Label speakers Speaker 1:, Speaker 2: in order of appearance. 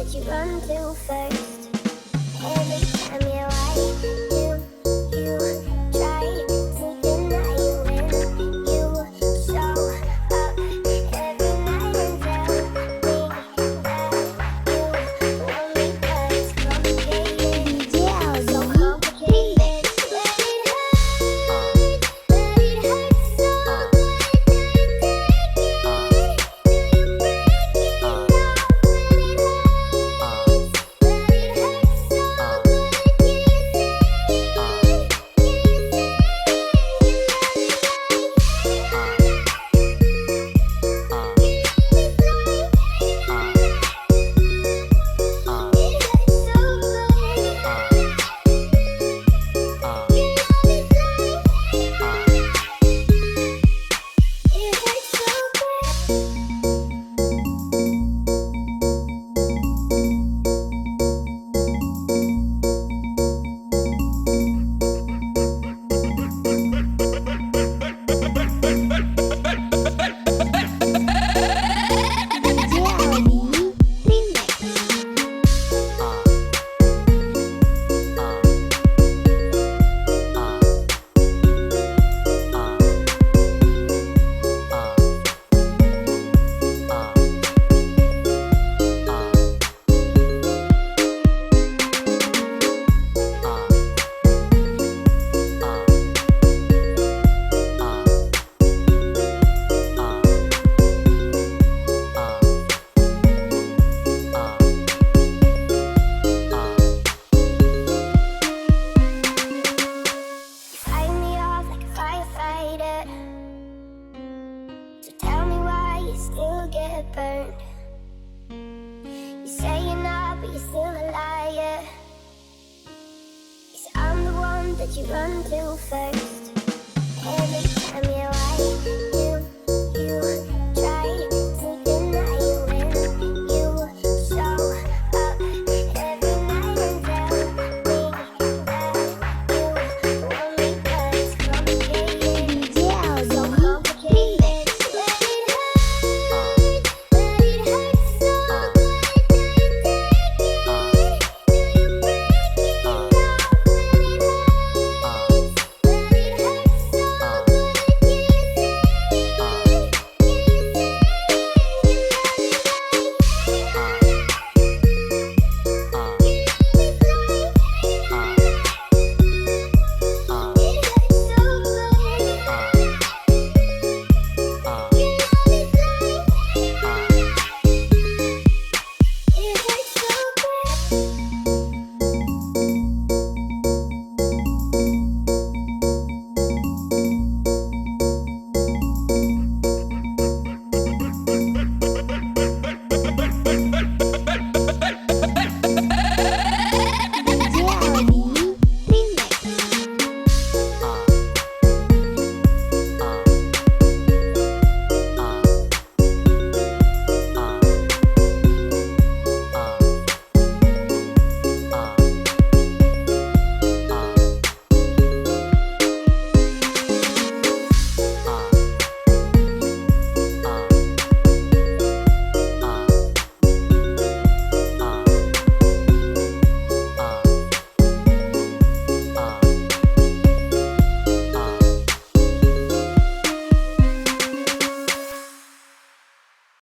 Speaker 1: that you run to first. Every time you lie, you try to deny you win. You show up every night and tell me that you want me, but it's complicated. Yeah, so complicated. Let it hurt so good. So tell me why you still get burned. You say you're not, but you're still a liar. 'Cause I'm the one that you run to first. Every time you lie,